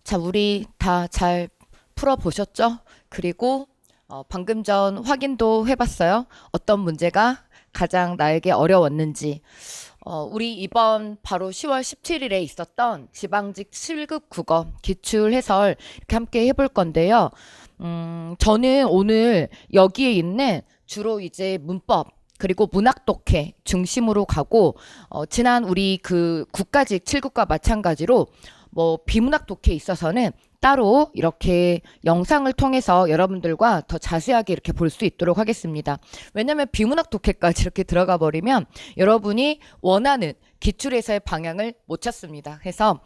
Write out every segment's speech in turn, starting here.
자, 우리 다 잘 풀어보셨죠? 그리고 방금 전 확인도 해봤어요. 어떤 문제가 가장 나에게 어려웠는지. 우리 이번 바로 10월 17일에 있었던 지방직 7급 국어 기출 해설 이렇게 함께 해볼 건데요. 저는 오늘 여기에 있는 주로 이제 문법 그리고 문학 독해 중심으로 가고, 지난 우리 그 국가직 7급과 마찬가지로 뭐 비문학 독해에 있어서는 따로 이렇게 영상을 통해서 여러분들과 더 자세하게 이렇게 볼 수 있도록 하겠습니다. 왜냐면 비문학 독해까지 이렇게 들어가 버리면 여러분이 원하는 기출에서의 방향을 못 찾습니다. 그래서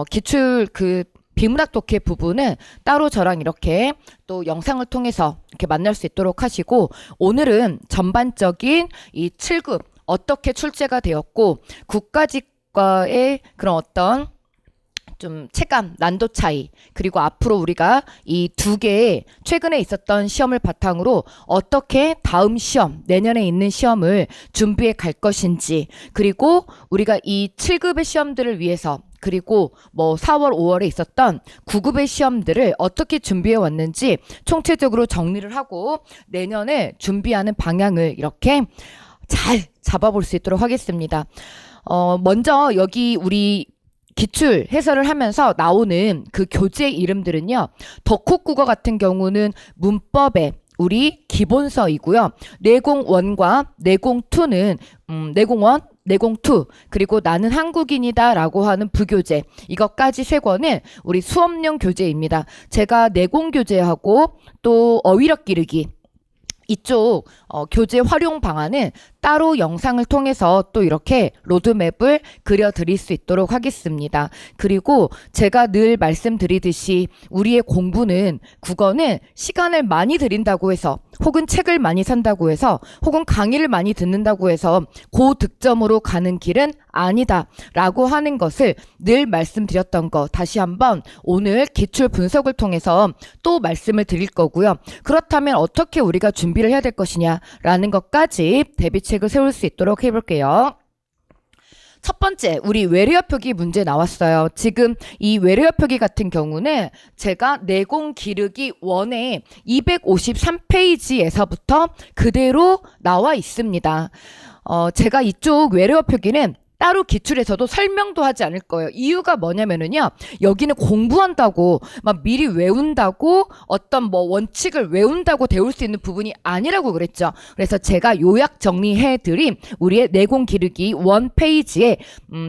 기출 그 비문학 독해 부분은 따로 저랑 이렇게 또 영상을 통해서 이렇게 만날 수 있도록 하시고, 오늘은 전반적인 이 7급 어떻게 출제가 되었고 국가직과의 그런 어떤 좀 체감, 난도 차이, 그리고 앞으로 우리가 이 두 개의 최근에 있었던 시험을 바탕으로 어떻게 다음 시험, 내년에 있는 시험을 준비해 갈 것인지, 그리고 우리가 이 7급의 시험들을 위해서 그리고 뭐 4월, 5월에 있었던 9급의 시험들을 어떻게 준비해 왔는지 총체적으로 정리를 하고 내년에 준비하는 방향을 이렇게 잘 잡아볼 수 있도록 하겠습니다. 먼저 여기 우리 기출 해설을 하면서 나오는 그 교재 이름들은요. 덕후국어 같은 경우는 문법의 우리 기본서이고요. 내공 1과 내공 2는 내공 1, 내공 2, 그리고 나는 한국인이다 라고 하는 부교재, 이것까지 세 권은 우리 수업용 교재입니다. 제가 내공 교재하고 또 어휘력 기르기 이쪽 교재 활용 방안은 따로 영상을 통해서 또 이렇게 로드맵을 그려드릴 수 있도록 하겠습니다. 그리고 제가 늘 말씀드리듯이 우리의 공부는, 국어는 시간을 많이 들인다고 해서, 혹은 책을 많이 산다고 해서, 혹은 강의를 많이 듣는다고 해서 고득점으로 가는 길은 아니다 라고 하는 것을 늘 말씀드렸던 거 다시 한번 오늘 기출 분석을 통해서 또 말씀을 드릴 거고요. 그렇다면 어떻게 우리가 준비를 해야 될 것이냐라는 것까지 대비책을 세울 수 있도록 해볼게요. 첫 번째, 우리 외래어 표기 문제 나왔어요. 지금 이 외래어 표기 같은 경우는 제가 내공 기르기 1의 253페이지에서부터 그대로 나와 있습니다. 제가 이쪽 외래어 표기는 따로 기출에서도 설명도 하지 않을 거예요. 이유가 뭐냐면은요, 여기는 공부한다고 막 미리 외운다고 어떤 뭐 원칙을 외운다고 배울 수 있는 부분이 아니라고 그랬죠. 그래서 제가 요약 정리해드린 우리의 내공 기르기 1페이지의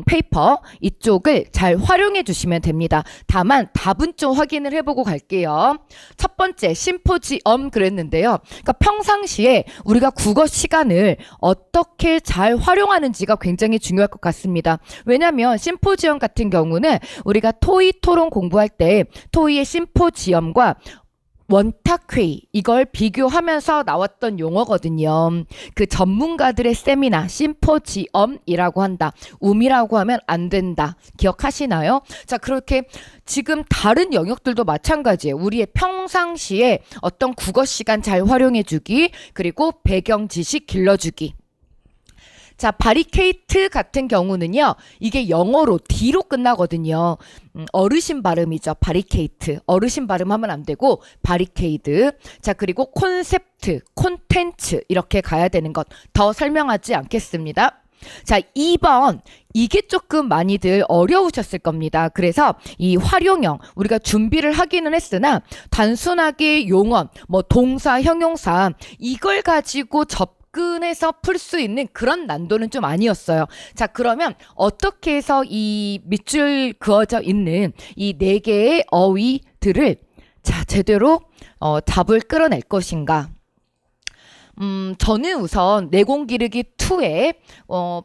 페이퍼 이쪽을 잘 활용해 주시면 됩니다. 다만 답은 좀 확인을 해보고 갈게요. 첫 번째 심포지엄 그랬는데요. 그러니까 평상시에 우리가 국어 시간을 어떻게 잘 활용하는지가 굉장히 중요할 것 같습니다. 왜냐하면 심포지엄 같은 경우는 우리가 토의 토론 공부할 때 토의의 심포지엄과 원탁회의 이걸 비교하면서 나왔던 용어거든요. 그 전문가들의 세미나 심포지엄이라고 한다. 이라고 하면 안 된다. 기억하시나요? 자, 그렇게 지금 다른 영역들도 마찬가지예요. 우리의 평상시에 어떤 국어 시간 잘 활용해주기, 그리고 배경 지식 길러주기. 자, 바리케이트 같은 경우는요, 이게 영어로 D로 끝나거든요. 어르신 발음이죠. 바리케이트. 어르신 발음하면 안 되고 바리케이드. 자, 그리고 콘셉트, 콘텐츠 이렇게 가야 되는 것 더 설명하지 않겠습니다. 자, 2번. 이게 조금 많이들 어려우셨을 겁니다. 그래서 이 활용형 우리가 준비를 하기는 했으나 단순하게 용언, 뭐 동사, 형용사 이걸 가지고 접근해서 풀 수 있는 그런 난도는 좀 아니었어요. 자, 그러면 어떻게 해서 이 밑줄 그어져 있는 이 4개의 어휘들을 자 제대로 답을 끌어낼 것인가? 저는 우선 내공 기르기 2의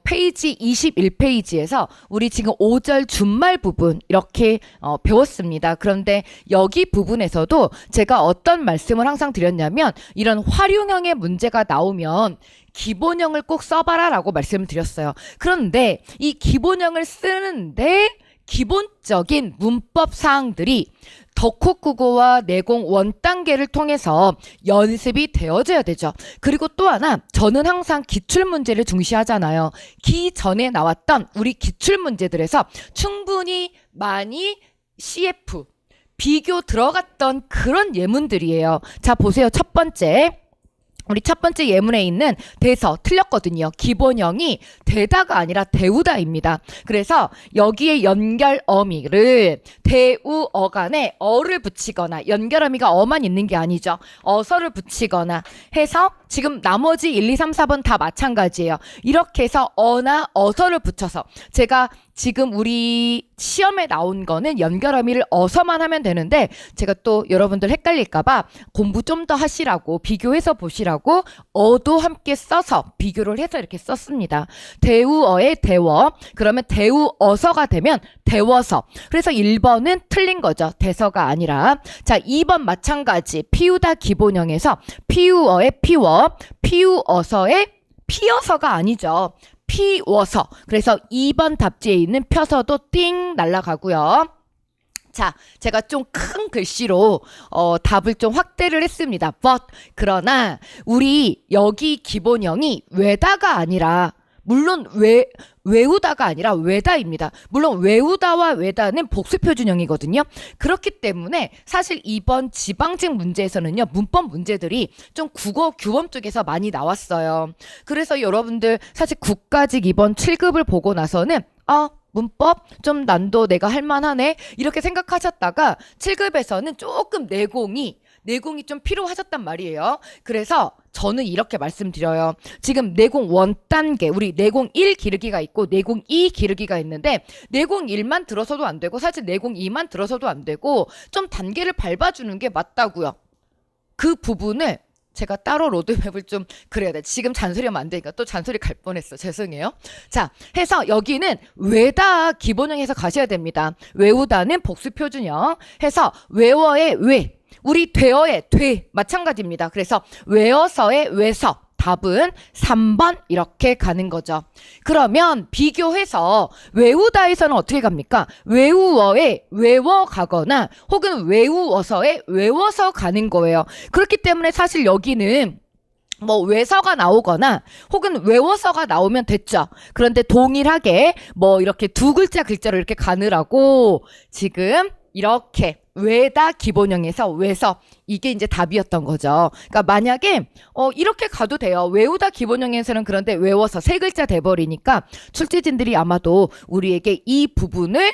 페이지 21페이지에서 우리 지금 5절 준말 부분 이렇게 배웠습니다. 그런데 여기 부분에서도 제가 어떤 말씀을 항상 드렸냐면, 이런 활용형의 문제가 나오면 기본형을 꼭 써봐라 라고 말씀을 드렸어요. 그런데 이 기본형을 쓰는데 기본적인 문법 사항들이 덕후국어와 내공 1단계를 통해서 연습이 되어져야 되죠. 그리고 또 하나, 저는 항상 기출문제를 중시하잖아요. 기전에 나왔던 우리 기출문제들에서 충분히 많이 CF, 비교 들어갔던 그런 예문들이에요. 자, 보세요. 첫 번째. 우리 첫 번째 예문에 있는 대서 틀렸거든요. 기본형이 대다가 아니라 대우다입니다. 그래서 여기에 연결어미를 대우어간에 어를 붙이거나 연결어미가 어만 있는 게 아니죠. 어서를 붙이거나 해서 지금 나머지 1, 2, 3, 4번 다 마찬가지예요. 이렇게 해서 어나 어서를 붙여서 제가 지금 우리 시험에 나온 거는 연결어미를 어서만 하면 되는데 제가 또 여러분들 헷갈릴까봐 공부 좀 더 하시라고 비교해서 보시라고 어도 함께 써서 비교를 해서 이렇게 썼습니다. 대우어의 대워 그러면 대우어서가 되면 대워서 그래서 1번은 틀린 거죠. 대서가 아니라 자 2번 마찬가지 피우다 기본형에서 피우어의 피워 피우어서의 피어서가 아니죠. 피워서 그래서 2번 답지에 있는 펴서도 띵 날라가고요. 자, 제가 좀 큰 글씨로 답을 좀 확대를 했습니다. But 그러나 우리 여기 기본형이 외다가 아니라 물론 외우다가 아니라 외다입니다. 물론 외우다와 외다는 복수표준형이거든요. 그렇기 때문에 사실 이번 지방직 문제에서는요. 문법 문제들이 좀 국어 규범 쪽에서 많이 나왔어요. 그래서 여러분들 사실 국가직 이번 7급을 보고 나서는 문법 좀 난도 내가 할만하네 이렇게 생각하셨다가 7급에서는 조금 내공이 좀 필요하셨단 말이에요. 그래서 저는 이렇게 말씀드려요. 지금 내공 1단계 우리 내공 1 기르기가 있고 내공 2 기르기가 있는데 내공 1만 들어서도 안 되고 사실 내공 2만 들어서도 안 되고 좀 단계를 밟아주는 게 맞다고요. 그 부분을 제가 따로 로드맵을 좀 그래야 돼. 지금 잔소리하면 안 되니까 또 잔소리 갈 뻔했어. 죄송해요. 자, 해서 여기는 외다 기본형에서 가셔야 됩니다. 외우다는 복수표준형 해서 외어의 외 우리 되어의 돼 마찬가지입니다. 그래서 외어서의 외서 답은 3번 이렇게 가는 거죠. 그러면 비교해서 외우다에서는 어떻게 갑니까? 외우어에 외워 가거나 혹은 외우어서에 외워서 가는 거예요. 그렇기 때문에 사실 여기는 뭐 외서가 나오거나 혹은 외워서가 나오면 됐죠. 그런데 동일하게 뭐 이렇게 두 글자로 이렇게 가느라고 지금 이렇게 외다 기본형에서 외서 이게 이제 답이었던 거죠. 그러니까 만약에 이렇게 가도 돼요. 외우다 기본형에서는 그런데 외워서 세 글자 돼버리니까 출제진들이 아마도 우리에게 이 부분을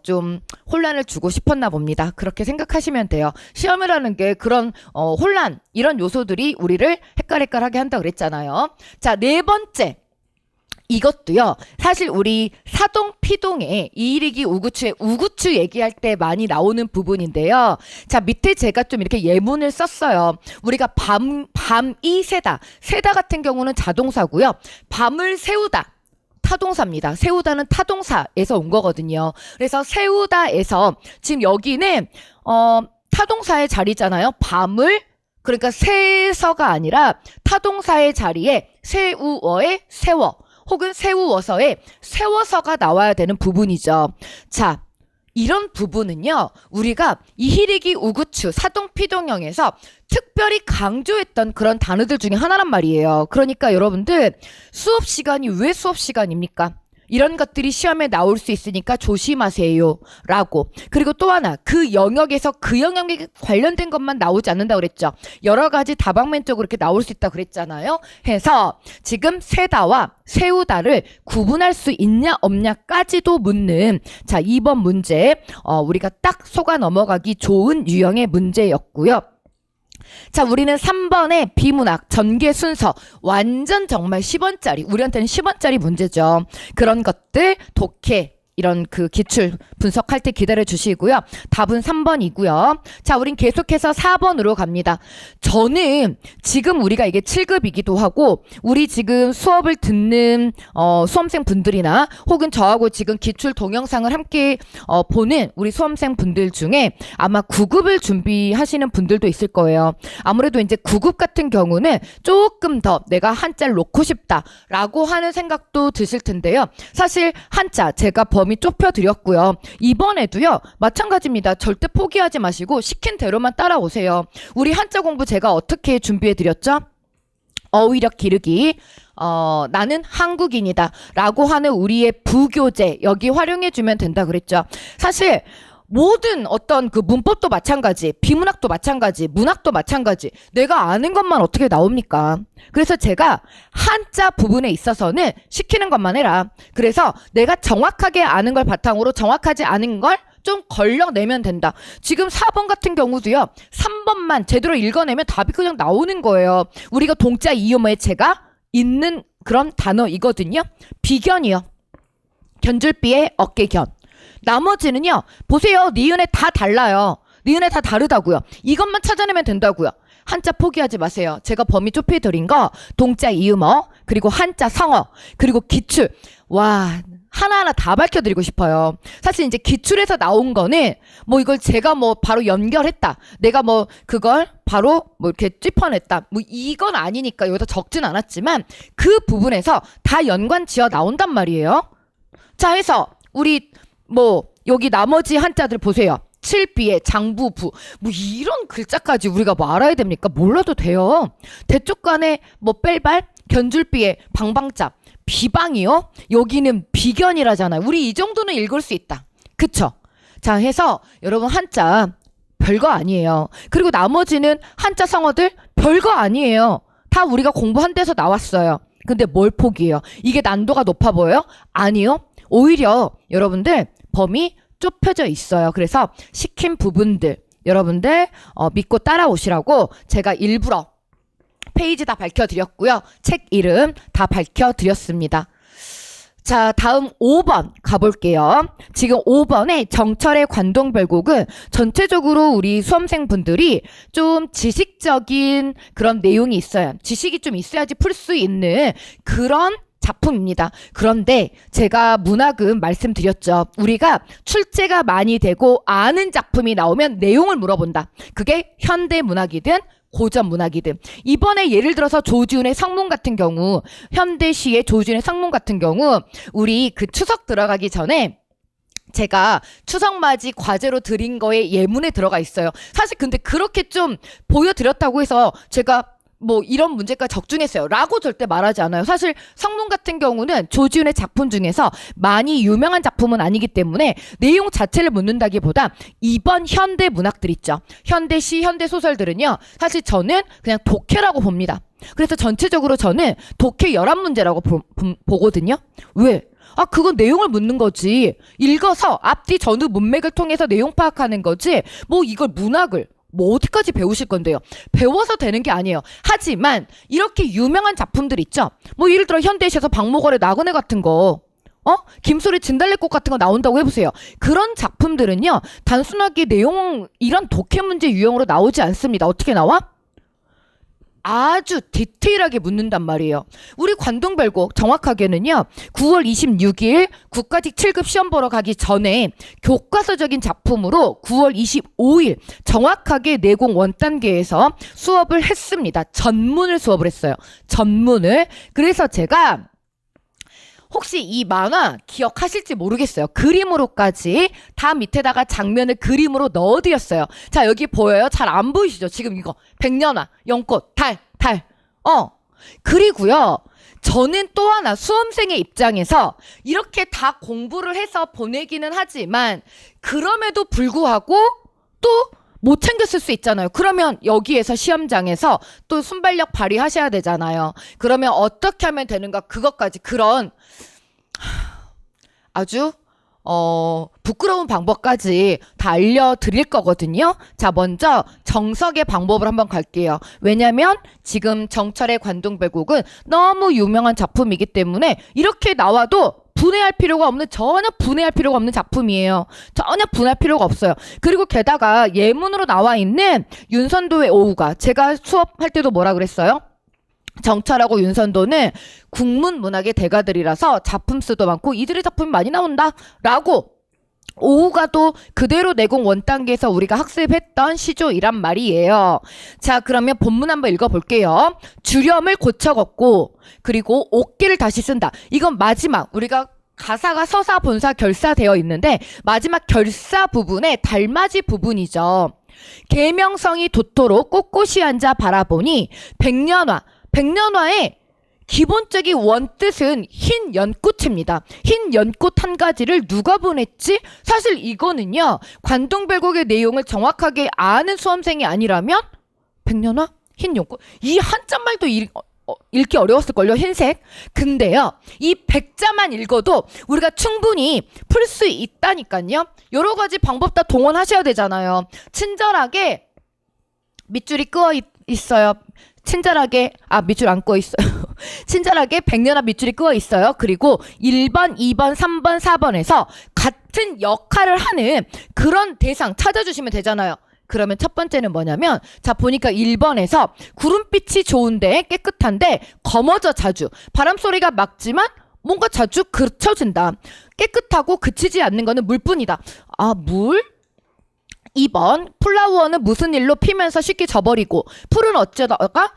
좀 혼란을 주고 싶었나 봅니다. 그렇게 생각하시면 돼요. 시험을 하는 게 그런 혼란 이런 요소들이 우리를 헷갈헷갈하게 한다 그랬잖아요. 자, 네 번째. 이것도요. 사실 우리 사동 피동에 이일이기 우구추의 우구추 얘기할 때 많이 나오는 부분인데요. 자, 밑에 제가 좀 이렇게 예문을 썼어요. 우리가 밤이 새다. 새다 같은 경우는 자동사고요. 밤을 새우다. 타동사입니다. 세우다는 타동사에서 온 거거든요. 그래서 세우다에서 지금 여기는 타동사의 자리잖아요. 밤을 그러니까 새서가 아니라 타동사의 자리에 세우어의 세워 혹은 세우어서의 세워서가 나와야 되는 부분이죠. 자, 이런 부분은요. 우리가 이희리기 우구추 사동피동형에서 특별히 강조했던 그런 단어들 중에 하나란 말이에요. 그러니까 여러분들 수업 시간이 왜 수업 시간입니까? 이런 것들이 시험에 나올 수 있으니까 조심하세요 라고. 그리고 또 하나 그 영역에서 그 영역에 관련된 것만 나오지 않는다 그랬죠. 여러 가지 다방면적으로 이렇게 나올 수 있다 그랬잖아요. 해서 지금 세다와 세우다를 구분할 수 있냐 없냐까지도 묻는 자 2번 문제 우리가 딱 속아 넘어가기 좋은 유형의 문제였고요. 자, 우리는 3번의 비문학 전개 순서 완전 정말 10원짜리 우리한테는 10원짜리 문제죠. 그런 것들 독해 이런 그 기출 분석할 때 기다려 주시고요. 답은 3번이고요. 자, 우린 계속해서 4번으로 갑니다. 저는 지금 우리가 이게 7급이기도 하고 우리 지금 수업을 듣는 수험생 분들이나 혹은 저하고 지금 기출 동영상을 함께 보는 우리 수험생 분들 중에 아마 9급을 준비하시는 분들도 있을 거예요. 아무래도 이제 9급 같은 경우는 조금 더 내가 한자를 놓고 싶다라고 하는 생각도 드실 텐데요. 사실 한자 제가 범위 좁혀드렸고요. 이번에도요. 마찬가지입니다. 절대 포기하지 마시고 시킨 대로만 따라오세요. 우리 한자 공부 제가 어떻게 준비해드렸죠? 어휘력 기르기 나는 한국인이다 라고 하는 우리의 부교재 여기 활용해주면 된다 그랬죠. 사실 모든 어떤 그 문법도 마찬가지, 비문학도 마찬가지, 문학도 마찬가지. 내가 아는 것만 어떻게 나옵니까? 그래서 제가 한자 부분에 있어서는 시키는 것만 해라. 그래서 내가 정확하게 아는 걸 바탕으로 정확하지 않은 걸 좀 걸러내면 된다. 지금 4번 같은 경우도요. 3번만 제대로 읽어내면 답이 그냥 나오는 거예요. 우리가 동자 이음의 제가 있는 그런 단어이거든요. 비견이요. 견줄비의 어깨견. 나머지는요. 보세요. 니은에 다 달라요. 니은에 다 다르다고요. 이것만 찾아내면 된다고요. 한자 포기하지 마세요. 제가 범위 좁혀드린 거 동자 이음어 그리고 한자 성어 그리고 기출. 와, 하나하나 다 밝혀드리고 싶어요. 사실 이제 기출에서 나온 거는 뭐 이걸 제가 뭐 바로 연결했다. 내가 뭐 그걸 바로 뭐 이렇게 찝어냈다. 뭐 이건 아니니까 여기다 적진 않았지만 그 부분에서 다 연관 지어 나온단 말이에요. 자, 해서 우리 뭐 여기 나머지 한자들 보세요. 칠비에 장부부 뭐 이런 글자까지 우리가 뭐 알아야 됩니까? 몰라도 돼요. 대쪽간에 뭐 뺄발 견줄비에 방방자 비방이요? 여기는 비견이라잖아요. 우리 이 정도는 읽을 수 있다. 그쵸? 자, 해서 여러분 한자 별거 아니에요. 그리고 나머지는 한자 성어들 별거 아니에요. 다 우리가 공부한 데서 나왔어요. 근데 뭘 포기해요? 이게 난도가 높아 보여요? 아니요. 오히려 여러분들 범위 좁혀져 있어요. 그래서 시킨 부분들 여러분들 믿고 따라오시라고 제가 일부러 페이지 다 밝혀드렸고요. 책 이름 다 밝혀드렸습니다. 자, 다음 5번 가볼게요. 지금 5번에 정철의 관동별곡은 전체적으로 우리 수험생분들이 좀 지식적인 그런 내용이 있어요. 지식이 좀 있어야지 풀 수 있는 그런 작품입니다. 그런데 제가 문학은 말씀드렸죠. 우리가 출제가 많이 되고 아는 작품이 나오면 내용을 물어본다. 그게 현대 문학이든 고전 문학이든. 이번에 예를 들어서 조지훈의 성문 같은 경우, 현대시의 조지훈의 성문 같은 경우 우리 그 추석 들어가기 전에 제가 추석맞이 과제로 드린 거에 예문에 들어가 있어요. 사실 근데 그렇게 좀 보여드렸다고 해서 제가 뭐 이런 문제까지 적중했어요 라고 절대 말하지 않아요. 사실 성문 같은 경우는 조지훈의 작품 중에서 많이 유명한 작품은 아니기 때문에 내용 자체를 묻는다기보다 이번 현대 문학들 있죠. 현대시, 현대소설들은요. 사실 저는 그냥 독해라고 봅니다. 그래서 전체적으로 저는 독해 11문제라고 보거든요. 왜? 아, 그건 내용을 묻는 거지. 읽어서 앞뒤 전후 문맥을 통해서 내용 파악하는 거지. 뭐 이걸 문학을 뭐 어디까지 배우실 건데요? 배워서 되는 게 아니에요. 하지만 이렇게 유명한 작품들 있죠? 뭐 예를 들어 현대시에서 박목월의 나그네 같은 거 김소리 진달래꽃 같은 거 나온다고 해보세요. 그런 작품들은요. 단순하게 내용 이런 독해 문제 유형으로 나오지 않습니다. 어떻게 나와? 아주 디테일하게 묻는단 말이에요. 우리 관동별곡 정확하게는요. 9월 26일 국가직 7급 시험 보러 가기 전에 교과서적인 작품으로 9월 25일 정확하게 내공 원단계에서 수업을 했습니다. 전문을 수업을 했어요. 전문을. 그래서 제가 혹시 이 만화 기억하실지 모르겠어요. 그림으로까지 다 밑에다가 장면을 그림으로 넣어드렸어요. 자, 여기 보여요? 잘 안 보이시죠? 지금 이거 백년화, 연꽃, 달. 그리고요. 저는 또 하나 수험생의 입장에서 이렇게 다 공부를 해서 보내기는 하지만 그럼에도 불구하고 또 못 챙겼을 수 있잖아요. 그러면 여기에서 시험장에서 또 순발력 발휘하셔야 되잖아요. 그러면 어떻게 하면 되는가 그것까지 그런 아주 부끄러운 방법까지 다 알려드릴 거거든요. 자, 먼저 정석의 방법을 한번 갈게요. 왜냐면 지금 정철의 관동별곡은 너무 유명한 작품이기 때문에 이렇게 나와도 분해할 필요가 없는 전혀 분해할 필요가 없는 작품이에요. 전혀 분해할 필요가 없어요. 그리고 게다가 예문으로 나와 있는 윤선도의 오후가 제가 수업할 때도 뭐라 그랬어요? 정철하고 윤선도는 국문문학의 대가들이라서 작품 수도 많고 이들의 작품이 많이 나온다 라고 오후가도 그대로 내공 원단계에서 우리가 학습했던 시조이란 말이에요. 자, 그러면 본문 한번 읽어볼게요. 주렴을 고쳐 걷고 그리고 옥기를 다시 쓴다. 이건 마지막 우리가 가사가 서사, 본사, 결사 되어 있는데 마지막 결사 부분에 달맞이 부분이죠. 계명성이 도토록 꼿꼿이 앉아 바라보니 백년화에 기본적인 원뜻은 흰 연꽃입니다. 흰 연꽃 한 가지를 누가 보냈지? 사실 이거는요, 관동별곡의 내용을 정확하게 아는 수험생이 아니라면 백년화? 흰 연꽃? 이 한자말도 읽기 어려웠을걸요, 흰색. 근데요, 이 백자만 읽어도 우리가 충분히 풀 수 있다니까요. 여러 가지 방법 다 동원하셔야 되잖아요. 친절하게 밑줄이 있어요. 친절하게, 밑줄 안 꺼 있어요. 친절하게 백년화 밑줄이 끄어 있어요. 그리고 1번, 2번, 3번, 4번에서 같은 역할을 하는 그런 대상 찾아주시면 되잖아요. 그러면 첫 번째는 뭐냐면, 자, 보니까 1번에서 구름빛이 좋은데 깨끗한데 거머져 자주. 바람소리가 막지만 뭔가 자주 그쳐진다. 깨끗하고 그치지 않는 거는 물뿐이다. 물? 2번, 플라워는 무슨 일로 피면서 쉽게 져버리고, 풀은 어쩌다가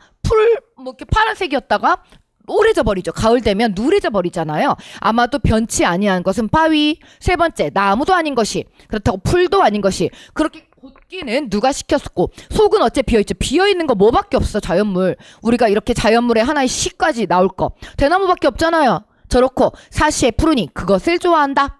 이렇게 파란색이었다가 오래져 버리죠. 가을 되면 누래져 버리잖아요. 아마도 변치 아니한 것은 바위. 세 번째, 나무도 아닌 것이, 그렇다고 풀도 아닌 것이. 그렇게 곧기는 누가 시켰고, 속은 어째 비어있죠. 비어있는 거 뭐밖에 없어, 자연물. 우리가 이렇게 자연물의 하나의 시까지 나올 거. 대나무밖에 없잖아요. 저렇고 사시에 푸르니 그것을 좋아한다.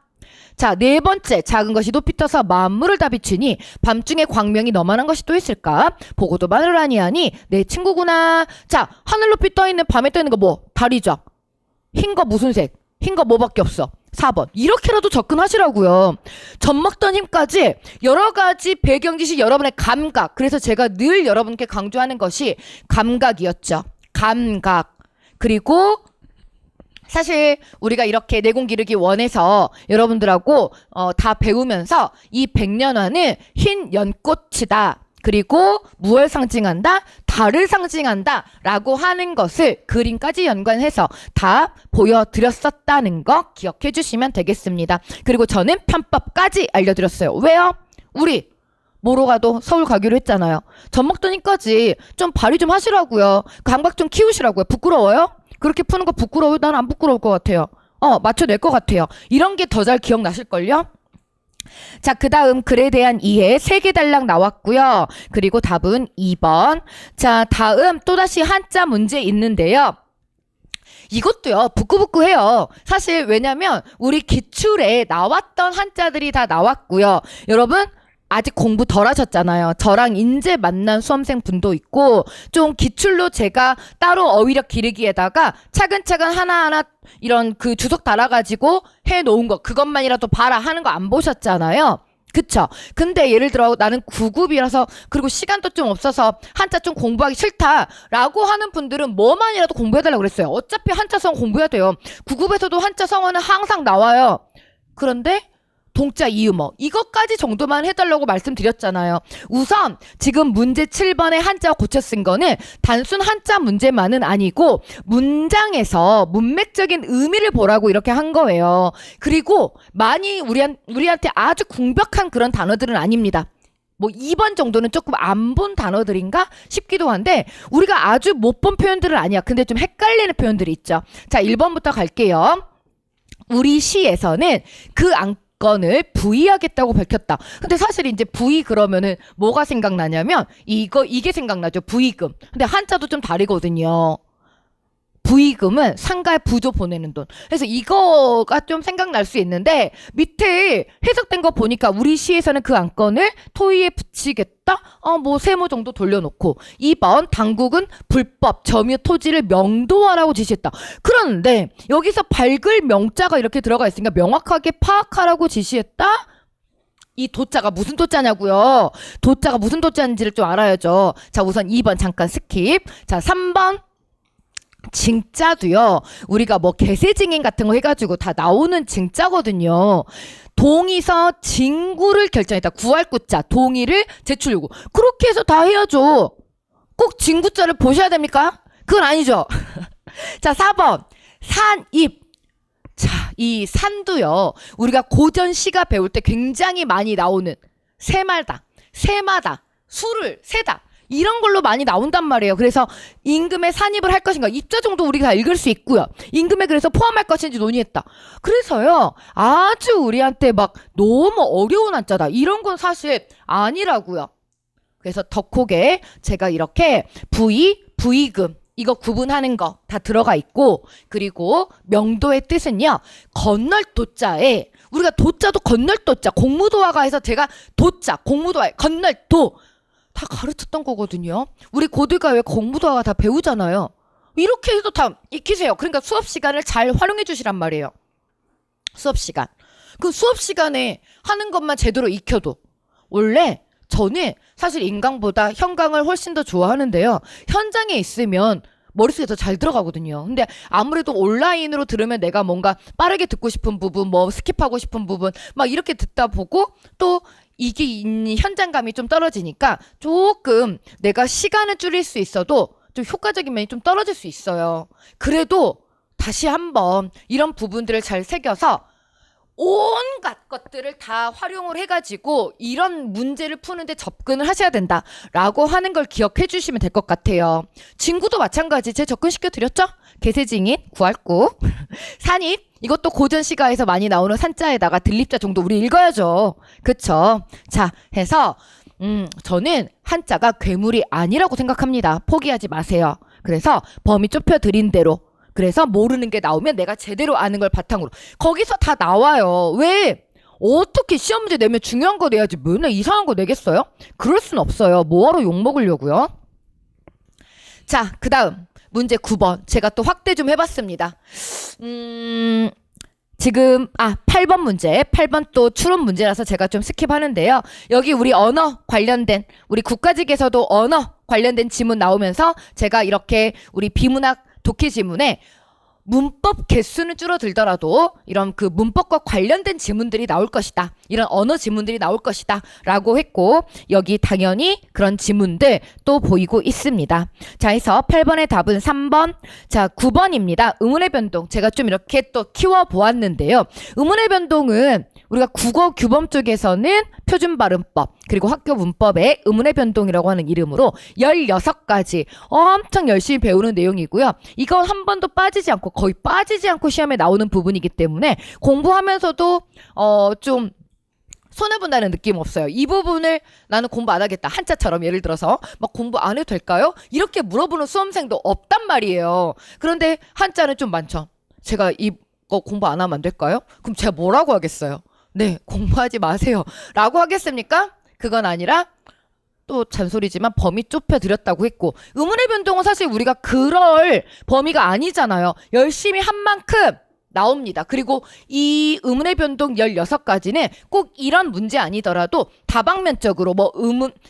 자, 네 번째, 작은 것이 높이 떠서 만물을 다 비추니 밤중에 광명이 너만한 것이 또 있을까? 보고도 말을 아니하니 내 친구구나. 자, 하늘 높이 떠있는, 밤에 떠있는 거 뭐? 달이죠. 흰 거 무슨 색? 흰 거 뭐밖에 없어? 4번. 이렇게라도 접근하시라고요. 젖먹던 힘까지 여러 가지 배경 지식, 여러분의 감각. 그래서 제가 늘 여러분께 강조하는 것이 감각이었죠. 감각. 그리고 사실 우리가 이렇게 내공 기르기 원해서 여러분들하고 다 배우면서 이 백년화는 흰 연꽃이다. 그리고 무엇을 상징한다? 달을 상징한다 라고 하는 것을 그림까지 연관해서 다 보여드렸었다는 거 기억해 주시면 되겠습니다. 그리고 저는 편법까지 알려드렸어요. 왜요? 우리 뭐로 가도 서울 가기로 했잖아요. 젖먹더니까지 좀 발휘 좀 하시라고요. 감각 좀 키우시라고요. 부끄러워요? 그렇게 푸는 거 부끄러워요? 난 안 부끄러울 것 같아요. 맞춰낼 것 같아요. 이런 게 더 잘 기억나실걸요? 자, 그 다음 글에 대한 이해 3개 달랑 나왔고요. 그리고 답은 2번. 자, 다음 또다시 한자 문제 있는데요. 이것도요, 부끄부끄해요. 사실 왜냐면 우리 기출에 나왔던 한자들이 다 나왔고요. 여러분, 아직 공부 덜 하셨잖아요. 저랑 이제 만난 수험생 분도 있고, 좀 기출로 제가 따로 어휘력 기르기에다가 차근차근 하나하나 이런 그 주석 달아가지고 해놓은 거, 그것만이라도 봐라 하는 거 안 보셨잖아요. 그쵸? 근데 예를 들어 나는 9급이라서, 그리고 시간도 좀 없어서 한자 좀 공부하기 싫다라고 하는 분들은 뭐만이라도 공부해달라고 그랬어요. 어차피 한자 성어 공부해야 돼요. 9급에서도 한자 성어는 항상 나와요. 그런데 동자 이음어 이것까지 정도만 해달라고 말씀드렸잖아요. 우선 지금 문제 7번에 한자 고쳐 쓴 거는 단순 한자 문제만은 아니고 문장에서 문맥적인 의미를 보라고 이렇게 한 거예요. 그리고 많이 우리한테 아주 궁벽한 그런 단어들은 아닙니다. 뭐 2번 정도는 조금 안 본 단어들인가 싶기도 한데 우리가 아주 못 본 표현들은 아니야. 근데 좀 헷갈리는 표현들이 있죠. 자, 1번부터 갈게요. 우리 시에서는 그 안건을 부의하겠다고 밝혔다. 근데 사실 이제 부의 그러면은 뭐가 생각나냐면 이게 생각나죠. 부의금. 근데 한자도 좀 다르거든요. 부의금은 상가에 부조 보내는 돈. 그래서 이거가 좀 생각날 수 있는데 밑에 해석된 거 보니까 우리 시에서는 그 안건을 토의에 붙이겠다? 뭐 세모 정도 돌려놓고 2번 당국은 불법 점유 토지를 명도하라고 지시했다. 그런데 여기서 밝을 명자가 이렇게 들어가 있으니까 명확하게 파악하라고 지시했다? 이 도자가 무슨 도자냐고요. 도자가 무슨 도자인지를 좀 알아야죠. 자, 우선 2번 잠깐 스킵. 자, 3번 징자도요. 우리가 뭐 개세징인 같은 거 해가지고 다 나오는 징자거든요. 동의서 징구를 결정했다. 구할 구자 동의를 제출 요구. 그렇게 해서 다 해야죠. 꼭 징구자를 보셔야 됩니까? 그건 아니죠. 자, 4번 산입. 자, 이 산도요. 우리가 고전 시가 배울 때 굉장히 많이 나오는 새마다 수를 세다. 이런 걸로 많이 나온단 말이에요. 그래서 임금에 산입을 할 것인가 입자 정도 우리가 다 읽을 수 있고요. 임금에 그래서 포함할 것인지 논의했다. 그래서요 아주 우리한테 막 너무 어려운 한자다 이런 건 사실 아니라고요. 그래서 덕호게 제가 이렇게 부의, 부의금 이거 구분하는 거 다 들어가 있고, 그리고 명도의 뜻은요, 건널 도자에, 우리가 도자도 건널 도자, 공무도화가 해서 제가 도자, 공무도화, 건널 도 다 가르쳤던 거거든요. 우리 고들가 왜 공무도화가 다 배우잖아요. 이렇게 해도 다 익히세요. 그러니까 수업 시간을 잘 활용해 주시란 말이에요. 수업 시간. 그 수업 시간에 하는 것만 제대로 익혀도, 원래 저는 사실 인강보다 현강을 훨씬 더 좋아하는데요. 현장에 있으면 머릿속에 더 잘 들어가거든요. 근데 아무래도 온라인으로 들으면 내가 뭔가 빠르게 듣고 싶은 부분, 뭐 스킵하고 싶은 부분, 막 이렇게 듣다 보고 또 이게 현장감이 좀 떨어지니까 조금 내가 시간을 줄일 수 있어도 좀 효과적인 면이 좀 떨어질 수 있어요. 그래도 다시 한번 이런 부분들을 잘 새겨서 온갖 것들을 다 활용을 해가지고 이런 문제를 푸는데 접근을 하셔야 된다라고 하는 걸 기억해 주시면 될 것 같아요. 진구도 마찬가지. 제가 접근시켜 드렸죠? 개세징인, 구할구, 산입, 이것도 고전시가에서 많이 나오는 산자에다가 들립자 정도 우리 읽어야죠. 그쵸? 자, 해서 저는 한자가 괴물이 아니라고 생각합니다. 포기하지 마세요. 그래서 범위 좁혀드린 대로, 그래서 모르는 게 나오면 내가 제대로 아는 걸 바탕으로, 거기서 다 나와요. 왜? 어떻게 시험 문제 내면 중요한 거 내야지 맨날 이상한 거 내겠어요? 그럴 순 없어요. 뭐하러 욕먹으려고요? 자, 그 다음 문제 9번 제가 또 확대 좀 해봤습니다. 지금 8번 문제, 8번 또 추론 문제라서 제가 좀 스킵하는데요. 여기 우리 언어 관련된, 우리 국가직에서도 언어 관련된 지문 나오면서 제가 이렇게 우리 비문학 독해 지문에 문법 개수는 줄어들더라도 이런 그 문법과 관련된 지문들이 나올 것이다. 이런 언어 지문들이 나올 것이다. 라고 했고, 여기 당연히 그런 지문들 또 보이고 있습니다. 자, 해서 8번의 답은 3번. 자, 9번입니다. 의문의 변동. 제가 좀 이렇게 또 키워 보았는데요. 의문의 변동은 우리가 국어 규범 쪽에서는 표준 발음법, 그리고 학교 문법의 의문의 변동이라고 하는 이름으로 16가지 엄청 열심히 배우는 내용이고요. 이건 한 번도 빠지지 않고, 거의 빠지지 않고 시험에 나오는 부분이기 때문에 공부하면서도 좀 손해본다는 느낌 없어요. 이 부분을 나는 공부 안 하겠다. 한자처럼 예를 들어서 막 공부 안 해도 될까요? 이렇게 물어보는 수험생도 없단 말이에요. 그런데 한자는 좀 많죠. 제가 이거 공부 안 하면 안 될까요? 그럼 제가 뭐라고 하겠어요? 네, 공부하지 마세요 라고 하겠습니까? 그건 아니라 또 잔소리지만 범위 좁혀드렸다고 했고, 의문의 변동은 사실 우리가 그럴 범위가 아니잖아요. 열심히 한 만큼 나옵니다. 그리고 이 의문의 변동 16가지는 꼭 이런 문제 아니더라도 다방면적으로 뭐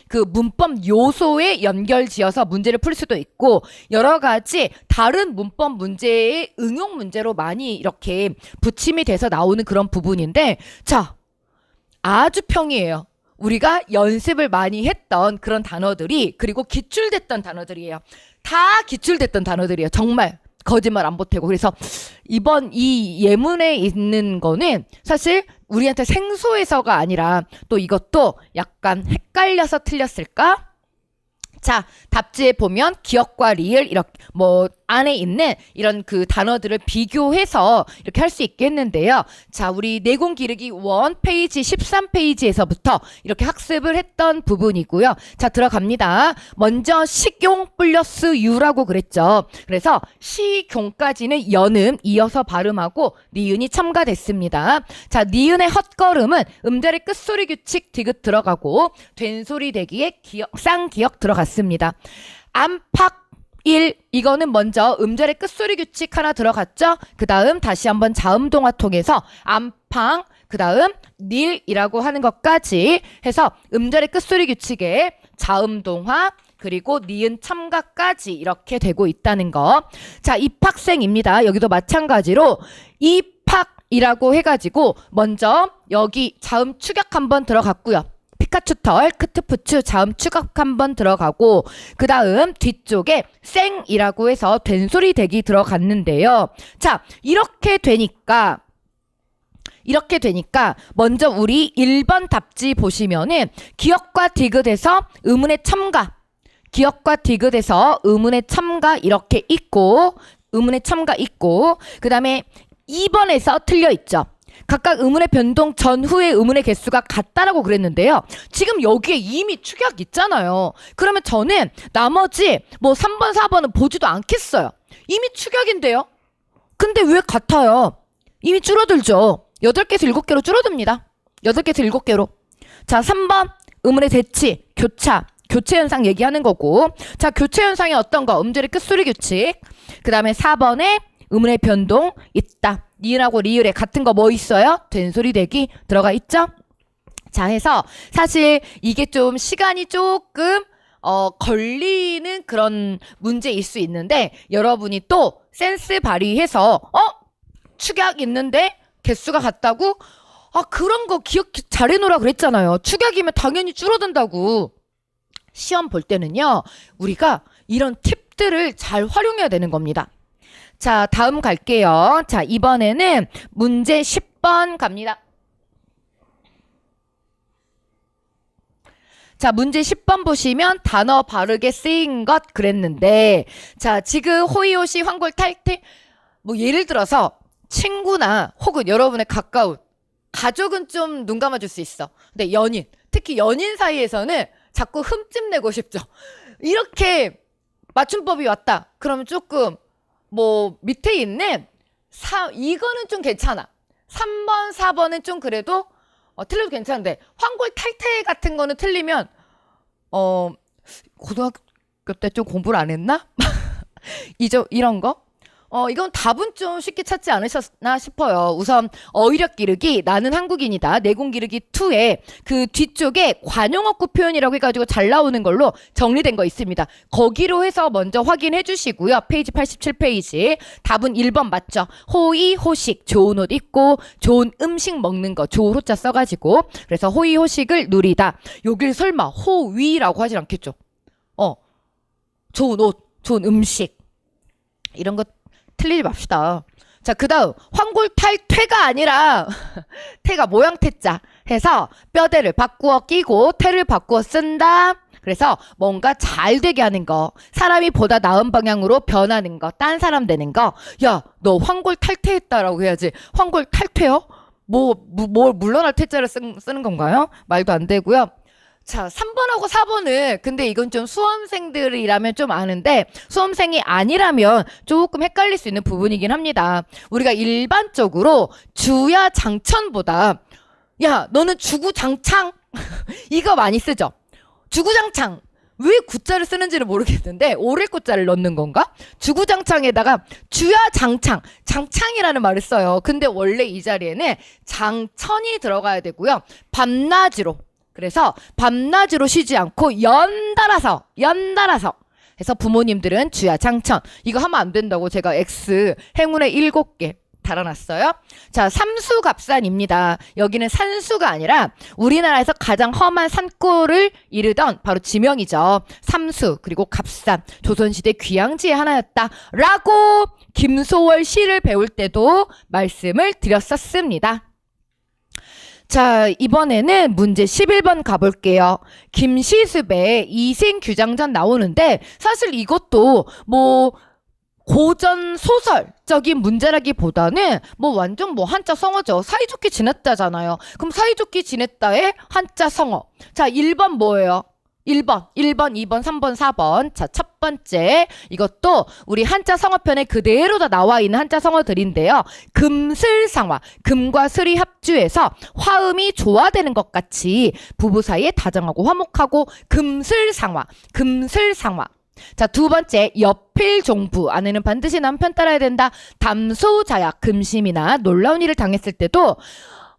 그 문법 요소에 연결 지어서 문제를 풀 수도 있고, 여러 가지 다른 문법 문제의 응용 문제로 많이 이렇게 부침이 돼서 나오는 그런 부분인데, 자, 아주 평이에요. 우리가 연습을 많이 했던 그런 단어들이, 그리고 기출됐던 단어들이에요. 다 기출됐던 단어들이에요. 정말 거짓말 안 보태고. 그래서 이번 이 예문에 있는 거는 사실 우리한테 생소해서가 아니라 또 이것도 약간 헷갈려서 틀렸을까? 자, 답지에 보면 기억과 리을 이렇게 뭐 안에 있는 이런 그 단어들을 비교해서 이렇게 할 수 있겠는데요. 자, 우리 내공 기르기 1 페이지 13페이지에서부터 이렇게 학습을 했던 부분이고요. 자, 들어갑니다. 먼저 식용 플러스 유라고 그랬죠. 그래서 시경까지는 연음 이어서 발음하고 니은이 첨가됐습니다. 자, 니은의 헛걸음은 음절의 끝소리 규칙 디귿 들어가고 된소리 대기에 쌍기역 들어갔습니다. 안팎 1, 이거는 먼저 음절의 끝소리 규칙 하나 들어갔죠? 그 다음 다시 한번 자음동화 통해서 안팡, 그 다음 닐이라고 하는 것까지 해서 음절의 끝소리 규칙에 자음동화, 그리고 니은 첨가까지 이렇게 되고 있다는 거. 자, 입학생입니다. 여기도 마찬가지로 입학이라고 해가지고 먼저 여기 자음 축약 한번 들어갔고요. 피카츄털, 크트푸츠 자음 추각 한번 들어가고, 그 다음 뒤쪽에 쌩이라고 해서 된소리 대기 들어갔는데요. 자, 이렇게 되니까 먼저 우리 1번 답지 보시면은 기역과 디귿에서 의문의 첨가, 기역과 디귿에서 의문의 첨가 이렇게 있고, 의문의 첨가 있고, 그 다음에 2번에서 틀려 있죠. 각각 의문의 변동 전후의 의문의 개수가 같다라고 그랬는데요. 지금 여기에 이미 축약 있잖아요. 그러면 저는 나머지 뭐 3번, 4번은 보지도 않겠어요. 이미 축약인데요. 근데 왜 같아요? 이미 줄어들죠. 8개에서 7개로 줄어듭니다. 8개에서 7개로. 자, 3번 의문의 대치, 교차, 교체 현상 얘기하는 거고. 자, 교체 현상이 어떤 거? 음절의 끝소리 규칙. 그 다음에 4번에 의문의 변동 있다. 니은하고 리을에 같은 거 뭐 있어요? 된소리 대기 들어가 있죠? 자, 해서 사실 이게 좀 시간이 조금 걸리는 그런 문제일 수 있는데 여러분이 또 센스 발휘해서 축약 있는데 개수가 같다고? 그런 거 기억 잘해놓으라 그랬잖아요. 축약이면 당연히 줄어든다고. 시험 볼 때는요. 우리가 이런 팁들을 잘 활용해야 되는 겁니다. 자, 다음 갈게요. 자, 이번에는 문제 10번 갑니다. 자, 문제 10번 보시면 단어 바르게 쓰인 것 그랬는데, 자, 지금 호의호시 환골 탈퇴, 뭐 예를 들어서 친구나 혹은 여러분의 가까운 가족은 좀 눈 감아줄 수 있어. 근데 연인, 특히 연인 사이에서는 자꾸 흠집 내고 싶죠. 이렇게 맞춤법이 왔다. 그러면 조금 뭐 밑에 있는 이거는 좀 괜찮아. 3번, 4번은 좀 그래도 틀려도 괜찮은데 환골 탈퇴 같은 거는 틀리면 고등학교 때 좀 공부를 안 했나? 이런 거? 이건 답은 좀 쉽게 찾지 않으셨나 싶어요. 우선 어휘력 기르기 나는 한국인이다. 내공 기르기 2에 그 뒤쪽에 관용어구 표현이라고 해가지고 잘 나오는 걸로 정리된 거 있습니다. 거기로 해서 먼저 확인해 주시고요. 페이지 87페이지. 답은 1번 맞죠. 호의 호식 좋은 옷 입고 좋은 음식 먹는 거 좋은 호자 써가지고 그래서 호의 호식을 누리다. 여길 설마 호위라고 하진 않겠죠. 좋은 옷 좋은 음식 이런 거 틀리지 맙시다. 자, 그 다음 환골 탈퇴가 아니라 태가 모양 태자 해서 뼈대를 바꾸어 끼고 태를 바꾸어 쓴다. 그래서 뭔가 잘 되게 하는 거, 사람이 보다 나은 방향으로 변하는 거, 딴 사람 되는 거. 야, 너 환골 탈퇴했다라고 해야지. 환골 탈퇴요? 뭘 물러날 태자를 쓰는 건가요? 말도 안 되고요. 자, 3번하고 4번은 근데 이건 좀 수험생들이라면 좀 아는데 수험생이 아니라면 조금 헷갈릴 수 있는 부분이긴 합니다. 우리가 일반적으로 주야 장천보다 야, 너는 주구장창 이거 많이 쓰죠. 주구장창 왜 구자를 쓰는지를 모르겠는데 오를 구자를 넣는 건가? 주구장창에다가 주야 장창, 장창이라는 말을 써요. 근데 원래 이 자리에는 장천이 들어가야 되고요. 밤낮으로 그래서 밤낮으로 쉬지 않고 연달아서 해서 부모님들은 주야 장천 이거 하면 안 된다고 제가 X 행운의 7개 달아놨어요. 자, 삼수갑산입니다. 여기는 산수가 아니라 우리나라에서 가장 험한 산골을 이르던 바로 지명이죠. 삼수 그리고 갑산 조선시대 귀향지의 하나였다라고 김소월 시를 배울 때도 말씀을 드렸었습니다. 자, 이번에는 문제 11번 가볼게요. 김시습의 이생규장전 나오는데 사실 이것도 뭐 고전 소설적인 문제라기보다는 뭐 완전 뭐 한자 성어죠. 사이좋게 지냈다잖아요. 그럼 사이좋게 지냈다의 한자 성어. 자, 1번 뭐예요? 1번, 2번, 3번, 4번. 자, 첫 번째. 이것도 우리 한자 성어편에 그대로 다 나와 있는 한자 성어들인데요. 금슬상화. 금과 슬이 합주해서 화음이 조화되는 것 같이 부부 사이에 다정하고 화목하고 금슬상화. 금슬상화. 자, 두 번째. 여필종부. 아내는 반드시 남편 따라야 된다. 담소자약. 금심이나 놀라운 일을 당했을 때도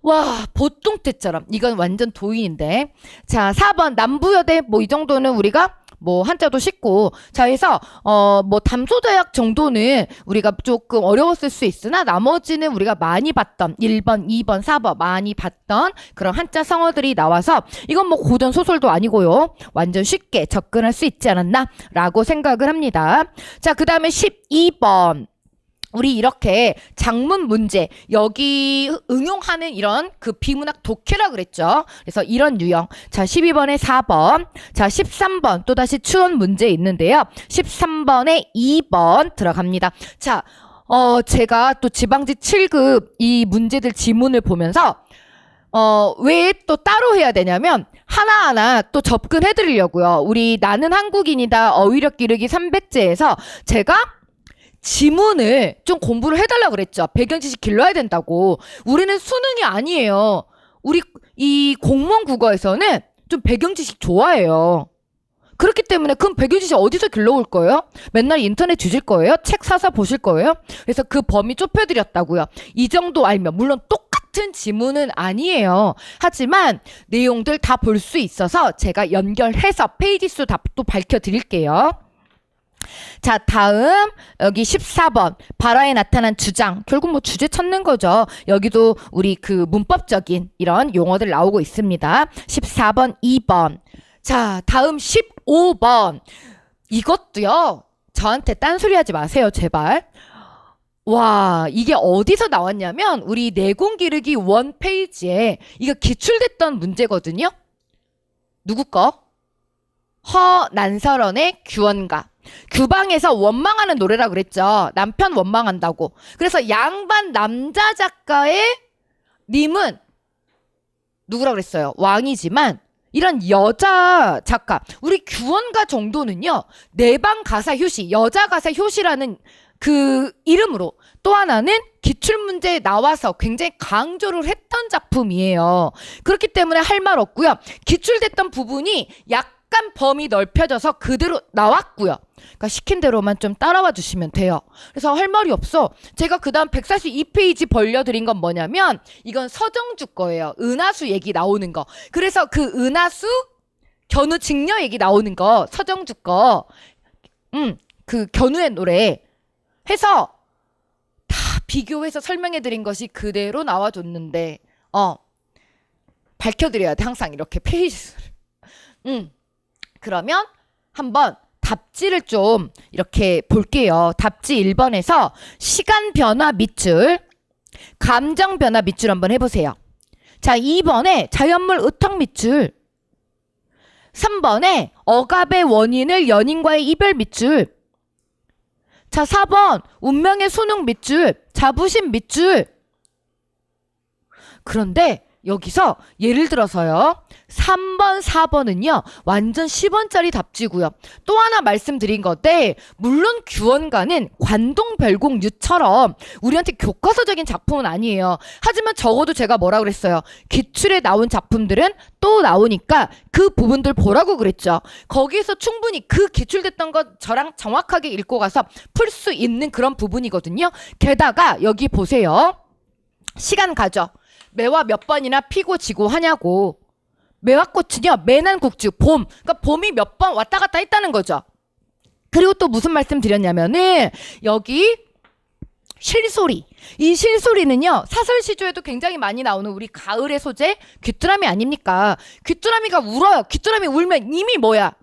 와, 보통 때처럼 이건 완전 도인인데. 자, 4번 남부여대 뭐 이 정도는 우리가 뭐 한자도 쉽고 자 해서 뭐 담소자약 정도는 우리가 조금 어려웠을 수 있으나 나머지는 우리가 많이 봤던 1번, 2번, 4번 많이 봤던 그런 한자 성어들이 나와서 이건 뭐 고전 소설도 아니고요. 완전 쉽게 접근할 수 있지 않았나 라고 생각을 합니다. 자, 그 다음에 12번. 우리 이렇게 장문 문제 여기 응용하는 이런 그 비문학 독해라 그랬죠. 그래서 이런 유형. 자, 12번에 4번. 자, 13번 또다시 추론 문제 있는데요. 13번에 2번 들어갑니다. 자, 제가 또 지방지 7급 이 문제들 지문을 보면서 왜 또 따로 해야 되냐면 하나하나 또 접근해 드리려고요. 우리 나는 한국인이다 어휘력 기르기 300제에서 제가 지문을 좀 공부를 해달라 그랬죠. 배경 지식 길러야 된다고. 우리는 수능이 아니에요. 우리 이 공무원 국어에서는 좀 배경 지식 좋아해요. 그렇기 때문에 그럼 배경 지식 어디서 길러올 거예요? 맨날 인터넷 뒤질 거예요? 책 사서 보실 거예요? 그래서 그 범위 좁혀드렸다고요. 이 정도 알면 물론 똑같은 지문은 아니에요. 하지만 내용들 다 볼 수 있어서 제가 연결해서 페이지 수 다 또 밝혀드릴게요. 자, 다음 여기 14번 발화에 나타난 주장. 결국 뭐 주제 찾는 거죠. 여기도 우리 그 문법적인 이런 용어들 나오고 있습니다. 14번 2번. 자, 다음 15번. 이것도요. 저한테 딴소리 하지 마세요, 제발. 와, 이게 어디서 나왔냐면 우리 내공 기르기 1페이지에 이거 기출됐던 문제거든요. 누구 거? 허난설원의 규원가. 규방에서 원망하는 노래라 그랬죠. 남편 원망한다고. 그래서 양반 남자 작가의 님은 누구라 그랬어요? 왕이지만 이런 여자 작가, 우리 규원가 정도는요, 내방 가사 효시, 여자 가사 효시라는 그 이름으로 또 하나는 기출문제에 나와서 굉장히 강조를 했던 작품이에요. 그렇기 때문에 할 말 없고요. 기출됐던 부분이 약간 범위 넓혀져서 그대로 나왔고요. 그러니까 시킨 대로만 좀 따라와 주시면 돼요. 그래서 할 말이 없어. 제가 그 다음 142페이지 벌려드린 건 뭐냐면 이건 서정주 거예요. 은하수 얘기 나오는 거. 그래서 그 은하수 견우 직녀 얘기 나오는 거 서정주 거. 그 견우의 노래 해서 다 비교해서 설명해 드린 것이 그대로 나와줬는데 밝혀드려야 돼. 항상 이렇게 페이지를. 그러면 한번 답지를 좀 이렇게 볼게요. 답지 1번에서 시간 변화 밑줄, 감정 변화 밑줄 한번 해보세요. 자, 2번에 자연물 의턱 밑줄, 3번에 억압의 원인을 연인과의 이별 밑줄, 자, 4번 운명의 소능 밑줄, 자부심 밑줄. 그런데 여기서 예를 들어서요. 3번, 4번은요. 완전 10원짜리 답지고요. 또 하나 말씀드린 건데 물론 규원가는 관동별공유처럼 우리한테 교과서적인 작품은 아니에요. 하지만 적어도 제가 뭐라 그랬어요. 기출에 나온 작품들은 또 나오니까 그 부분들 보라고 그랬죠. 거기에서 충분히 그 기출됐던 것 저랑 정확하게 읽고 가서 풀 수 있는 그런 부분이거든요. 게다가 여기 보세요. 시간 가죠. 매화 몇 번이나 피고 지고 하냐고. 매화꽃은요, 매난국주, 봄. 그러니까 봄이 몇 번 왔다 갔다 했다는 거죠. 그리고 또 무슨 말씀 드렸냐면은, 여기 실소리. 이 실소리는요, 사설시조에도 굉장히 많이 나오는 우리 가을의 소재, 귀뚜라미 아닙니까? 귀뚜라미가 울어요. 귀뚜라미 울면 이미 뭐야?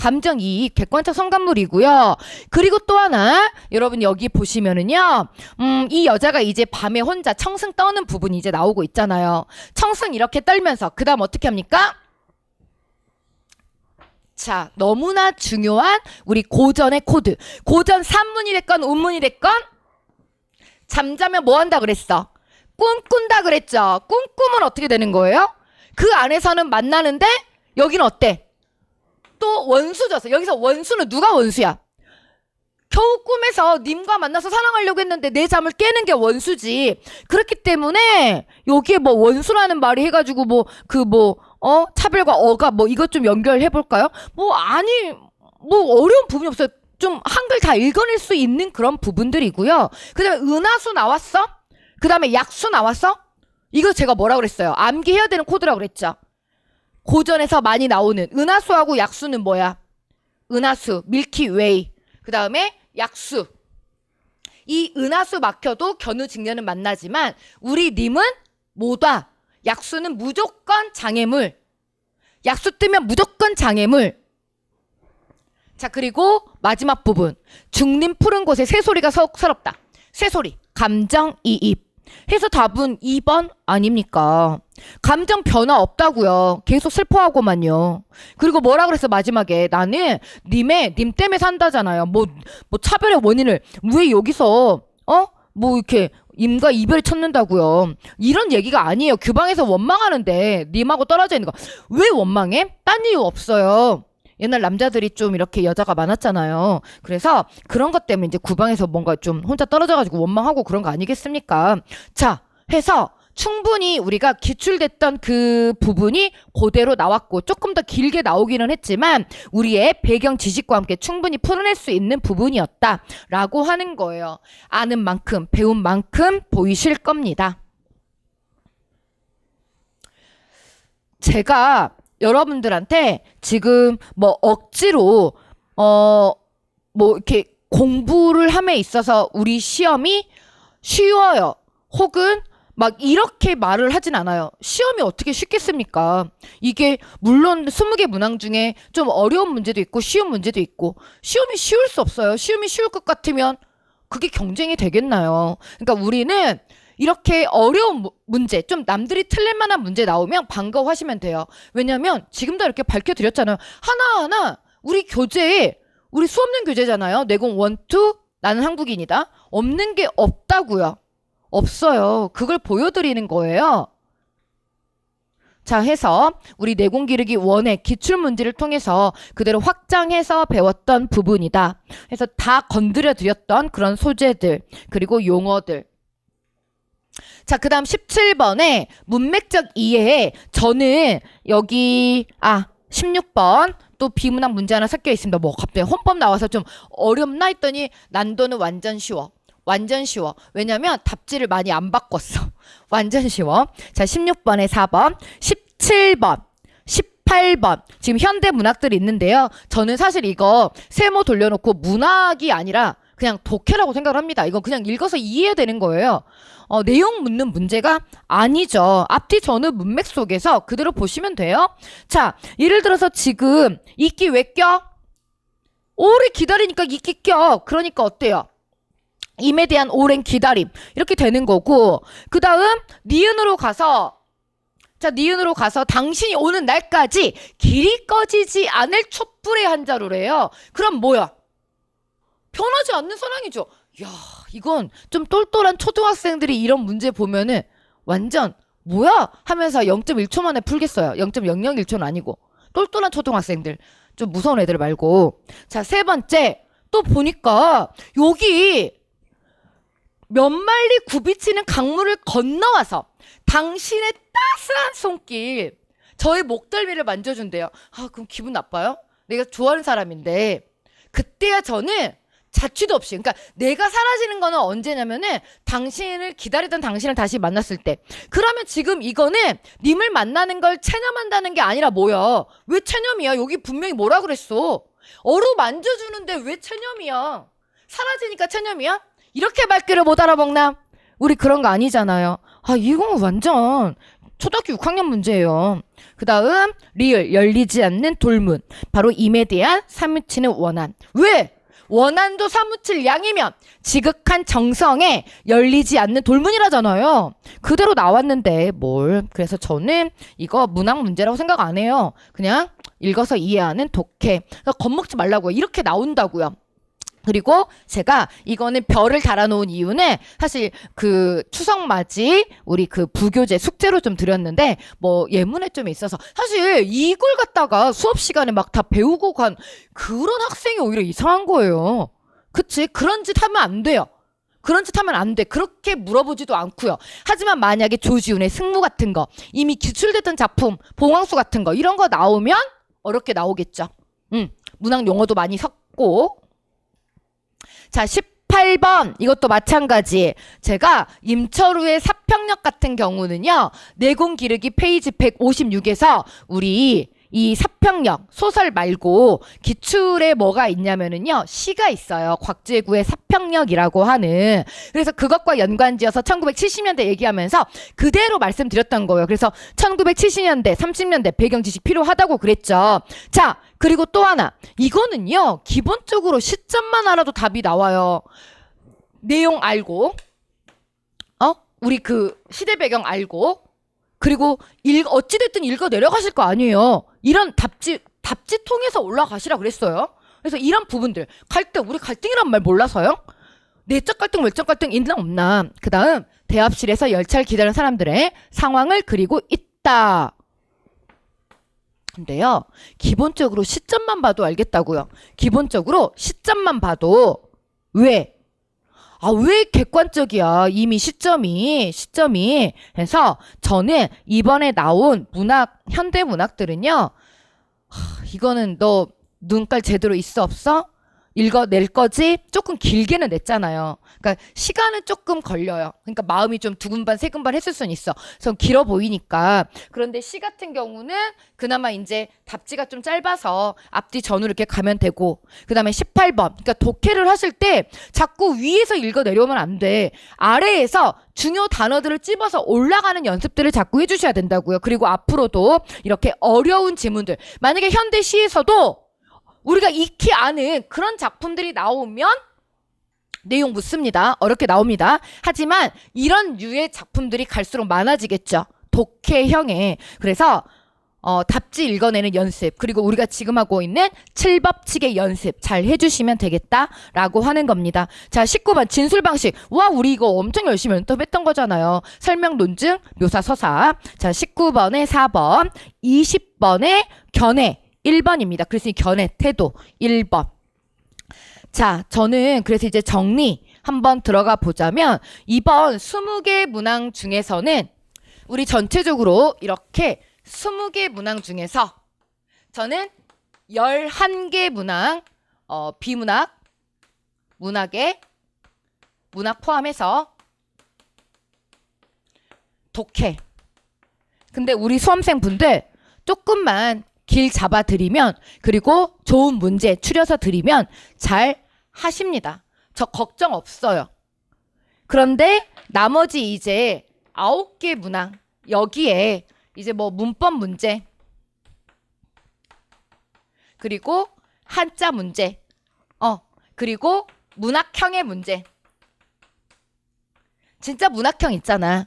감정이입, 객관적 성감물이고요. 그리고 또 하나, 여러분 여기 보시면은요, 이 여자가 이제 밤에 혼자 청승 떠는 부분이 이제 나오고 있잖아요. 청승 이렇게 떨면서, 그 다음 어떻게 합니까? 자, 너무나 중요한 우리 고전의 코드. 고전 산문이 됐건, 운문이 됐건, 잠자면 뭐 한다 그랬어? 꿈꾼다 그랬죠. 꿈꾸면 어떻게 되는 거예요? 그 안에서는 만나는데, 여기는 어때? 또 원수져서 여기서 원수는 누가 원수야? 겨우 꿈에서 님과 만나서 사랑하려고 했는데 내 잠을 깨는 게 원수지. 그렇기 때문에 여기에 뭐 원수라는 말이 해가지고 차별과 억압 이것 좀 연결해 볼까요? 어려운 부분이 없어요. 좀 한글 다 읽어낼 수 있는 그런 부분들이고요. 그 다음에 은하수 나왔어? 그 다음에 약수 나왔어? 이거 제가 뭐라 그랬어요? 암기해야 되는 코드라고 그랬죠. 고전에서 많이 나오는 은하수하고 약수는 뭐야? 은하수, 밀키웨이. 그 다음에 약수. 이 은하수 막혀도 견우 직녀는 만나지만 우리 님은 뭐다? 약수는 무조건 장애물. 약수 뜨면 무조건 장애물. 자, 그리고 마지막 부분. 중림 푸른 곳에 새소리가 서럽다. 새소리, 감정이입. 해서 답은 2번 아닙니까? 감정 변화 없다고요. 계속 슬퍼하고만요. 그리고 뭐라 그랬어 마지막에? 나는 님 때문에 산다잖아요. 차별의 원인을 왜 여기서 뭐 이렇게 임과 이별이 쳤는다고요. 이런 얘기가 아니에요. 규방에서 원망하는데 님하고 떨어져 있는 거. 왜 원망해? 딴 이유 없어요. 옛날 남자들이 좀 이렇게 여자가 많았잖아요. 그래서 그런 것 때문에 이제 구방에서 뭔가 좀 혼자 떨어져가지고 원망하고 그런 거 아니겠습니까? 자, 해서 충분히 우리가 기출됐던 그 부분이 그대로 나왔고 조금 더 길게 나오기는 했지만 우리의 배경 지식과 함께 충분히 풀어낼 수 있는 부분이었다라고 하는 거예요. 아는 만큼 배운 만큼 보이실 겁니다. 제가 여러분들한테 지금 뭐 억지로 뭐 이렇게 공부를 함에 있어서 우리 시험이 쉬워요. 혹은 막 이렇게 말을 하진 않아요. 시험이 어떻게 쉽겠습니까? 이게 물론 20개 문항 중에 좀 어려운 문제도 있고 쉬운 문제도 있고 시험이 쉬울 수 없어요. 시험이 쉬울 것 같으면 그게 경쟁이 되겠나요? 그러니까 우리는 이렇게 어려운 문제, 좀 남들이 틀릴 만한 문제 나오면 반가워하시면 돼요. 왜냐면 지금도 이렇게 밝혀드렸잖아요. 하나하나 우리 교재에 우리 수업용 교재잖아요. 내공 1, 2 나는 한국인이다. 없는 게 없다고요. 없어요. 그걸 보여드리는 거예요. 자, 해서 우리 내공 기르기 1의 기출문제를 통해서 그대로 확장해서 배웠던 부분이다. 해서 다 건드려 드렸던 그런 소재들 그리고 용어들. 자, 그 다음 17번에 문맥적 이해에 저는 여기 16번 또 비문학 문제 하나 섞여 있습니다. 뭐 갑자기 헌법 나와서 좀 어렵나 했더니 난도는 완전 쉬워. 완전 쉬워. 왜냐면 답지를 많이 안 바꿨어. 완전 쉬워. 자, 16번에 4번, 17번, 18번. 지금 현대 문학들이 있는데요. 저는 사실 이거 세모 돌려놓고 문학이 아니라 그냥 독해라고 생각을 합니다. 이건 그냥 읽어서 이해해야 되는 거예요. 내용 묻는 문제가 아니죠. 앞뒤 전후 문맥 속에서 그대로 보시면 돼요. 자, 예를 들어서 지금 이끼 왜 껴? 오래 기다리니까 이끼 껴. 그러니까 어때요? 임에 대한 오랜 기다림 이렇게 되는 거고 그 다음 니은으로 가서 니은으로 가서 당신이 오는 날까지 길이 꺼지지 않을 촛불의 한자로래요. 그럼 뭐야? 변하지 않는 사랑이죠. 야, 이건 좀 똘똘한 초등학생들이 이런 문제 보면은 완전 뭐야? 하면서 0.1초 만에 풀겠어요. 0.001초는 아니고 똘똘한 초등학생들 좀 무서운 애들 말고. 자, 세 번째 또 보니까 여기 몇 마리 굽이치는 강물을 건너와서 당신의 따스한 손길 저의 목덜미를 만져준대요. 그럼 기분 나빠요? 내가 좋아하는 사람인데. 그때야 저는 자취도 없이, 그러니까 내가 사라지는 거는 언제냐면은 당신을 기다리던 당신을 다시 만났을 때. 그러면 지금 이거는 님을 만나는 걸 체념한다는 게 아니라 뭐야? 왜 체념이야? 여기 분명히 뭐라 그랬어? 어루 만져주는데 왜 체념이야? 사라지니까 체념이야? 이렇게 밝기를 못 알아먹나? 우리 그런 거 아니잖아요. 이건 완전 초등학교 6학년 문제예요. 그 다음 리을 열리지 않는 돌문. 바로 임에 대한 사무치는 원한. 왜? 원한도 사무칠 양이면 지극한 정성에 열리지 않는 돌문이라잖아요. 그대로 나왔는데 뭘. 그래서 저는 이거 문학 문제라고 생각 안 해요. 그냥 읽어서 이해하는 독해. 겁먹지 말라고요. 이렇게 나온다고요. 그리고 제가 이거는 별을 달아놓은 이유는 사실 그 추석맞이 우리 그 부교재 숙제로 좀 드렸는데 뭐 예문에 좀 있어서 사실 이걸 갖다가 수업 시간에 막 다 배우고 간 그런 학생이 오히려 이상한 거예요. 그치? 그런 짓 하면 안 돼요. 그런 짓 하면 안 돼. 그렇게 물어보지도 않고요. 하지만 만약에 조지훈의 승무 같은 거 이미 기출됐던 작품 봉황수 같은 거 이런 거 나오면 어렵게 나오겠죠. 문학 용어도 많이 섞고. 자, 18번 이것도 마찬가지. 제가 임철우의 사평역 같은 경우는요. 내공 기르기 페이지 156에서 우리 이 사평역 소설 말고 기출에 뭐가 있냐면은요. 시가 있어요. 곽재구의 사평역이라고 하는. 그래서 그것과 연관지어서 1970년대 얘기하면서 그대로 말씀드렸던 거예요. 그래서 1970년대 30년대 배경 지식 필요하다고 그랬죠. 자, 그리고 또 하나. 이거는요. 기본적으로 시점만 알아도 답이 나와요. 내용 알고 우리 그 시대 배경 알고 그리고 어찌됐든 읽어 내려가실 거 아니에요. 이런 답지 통해서 올라가시라 그랬어요. 그래서 이런 부분들 우리 갈등이란 말 몰라서요? 내적 갈등, 외적 갈등 있나 없나. 그 다음 대합실에서 열차를 기다리는 사람들의 상황을 그리고 있다. 근데요, 기본적으로 시점만 봐도 알겠다고요. 기본적으로 시점만 봐도. 왜? 왜 객관적이야? 이미 시점이. 해서 저는 이번에 나온 현대 문학들은요, 이거는 너 눈깔 제대로 있어 없어? 읽어낼 거지? 조금 길게는 냈잖아요. 그러니까 시간은 조금 걸려요. 그러니까 마음이 좀 두근반 세근반 했을 수는 있어. 좀 길어 보이니까. 그런데 시 같은 경우는 그나마 이제 답지가 좀 짧아서 앞뒤 전후로 이렇게 가면 되고, 그 다음에 18번. 그러니까 독해를 하실 때 자꾸 위에서 읽어 내려오면 안 돼. 아래에서 중요 단어들을 찝어서 올라가는 연습들을 자꾸 해주셔야 된다고요. 그리고 앞으로도 이렇게 어려운 지문들. 만약에 현대 시에서도 우리가 익히 아는 그런 작품들이 나오면 내용 묻습니다. 어렵게 나옵니다. 하지만 이런 류의 작품들이 갈수록 많아지겠죠. 독해형에. 그래서 답지 읽어내는 연습, 그리고 우리가 지금 하고 있는 7법칙의 연습 잘 해주시면 되겠다라고 하는 겁니다. 자, 19번 진술 방식. 와, 우리 이거 엄청 열심히 연습했던 거잖아요. 설명, 논증, 묘사, 서사. 자, 19번에 4번, 20번에 견해 1번입니다. 그래서 이 견해, 태도 1번. 자, 저는 그래서 이제 정리 한번 들어가 보자면, 이번 20개 문항 중에서는 우리 전체적으로 이렇게 20개 문항 중에서 저는 11개 문항, 비문학, 문학 포함해서 독해. 근데 우리 수험생 분들 조금만 길 잡아 드리면, 그리고 좋은 문제 추려서 드리면 잘 하십니다. 저 걱정 없어요. 그런데 나머지 이제 9개 문항, 여기에 이제 뭐 문법 문제, 그리고 한자 문제, 그리고 문학형의 문제. 진짜 문학형 있잖아.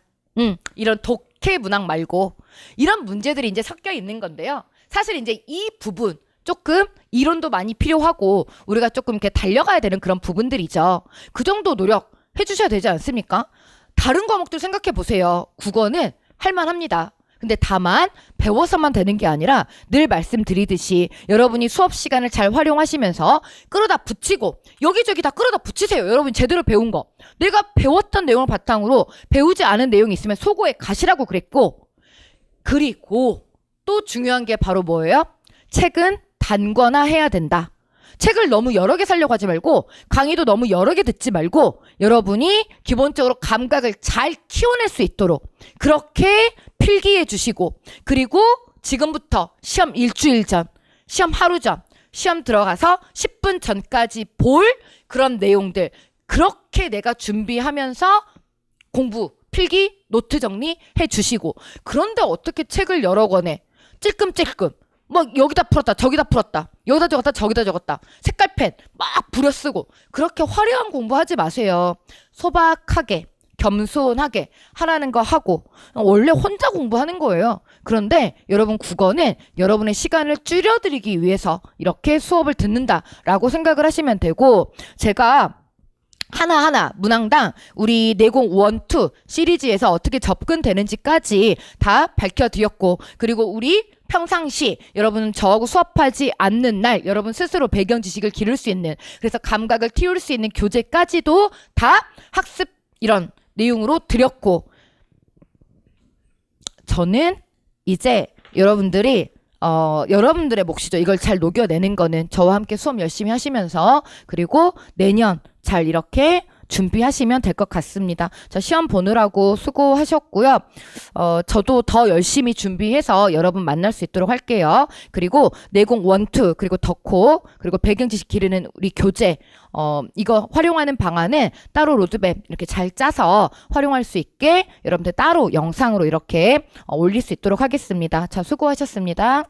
이런 독해 문항 말고 이런 문제들이 이제 섞여 있는 건데요. 사실 이제 이 부분 조금 이론도 많이 필요하고 우리가 조금 이렇게 달려가야 되는 그런 부분들이죠. 그 정도 노력 해주셔야 되지 않습니까? 다른 과목들 생각해 보세요. 국어는 할만합니다. 근데 다만 배워서만 되는 게 아니라 늘 말씀드리듯이 여러분이 수업 시간을 잘 활용하시면서 끌어다 붙이고, 여기저기 다 끌어다 붙이세요. 여러분 제대로 배운 거. 내가 배웠던 내용을 바탕으로 배우지 않은 내용이 있으면 소고에 가시라고 그랬고, 그리고 또 중요한 게 바로 뭐예요? 책은 단거나 해야 된다. 책을 너무 여러 개 사려고 하지 말고, 강의도 너무 여러 개 듣지 말고, 여러분이 기본적으로 감각을 잘 키워낼 수 있도록 그렇게 필기해 주시고, 그리고 지금부터 시험 일주일 전, 시험 하루 전, 시험 들어가서 10분 전까지 볼 그런 내용들, 그렇게 내가 준비하면서 공부, 필기, 노트 정리해 주시고. 그런데 어떻게 책을 여러 권에 찔끔찔끔 막 여기다 풀었다 저기다 풀었다, 여기다 적었다 저기다 적었다, 색깔펜 막 부려 쓰고 그렇게 화려한 공부하지 마세요. 소박하게 겸손하게 하라는 거 하고, 원래 혼자 공부하는 거예요. 그런데 여러분 국어는 여러분의 시간을 줄여드리기 위해서 이렇게 수업을 듣는다라고 생각을 하시면 되고, 제가 하나하나 문항당 우리 내공 1, 2 시리즈에서 어떻게 접근되는지까지 다 밝혀드렸고, 그리고 우리 평상시 여러분 저하고 수업하지 않는 날 여러분 스스로 배경 지식을 기를 수 있는, 그래서 감각을 틔울 수 있는 교재까지도 다 학습 이런 내용으로 드렸고, 저는 이제 여러분들이 여러분들의 몫이죠. 이걸 잘 녹여내는 거는 저와 함께 수업 열심히 하시면서, 그리고 내년 잘 이렇게 준비하시면 될 것 같습니다. 자, 시험 보느라고 수고하셨고요. 저도 더 열심히 준비해서 여러분 만날 수 있도록 할게요. 그리고 내공 1, 2, 그리고 덕호, 그리고 배경지식 기르는 우리 교재, 이거 활용하는 방안은 따로 로드맵 이렇게 잘 짜서 활용할 수 있게 여러분들 따로 영상으로 이렇게 올릴 수 있도록 하겠습니다. 자, 수고하셨습니다.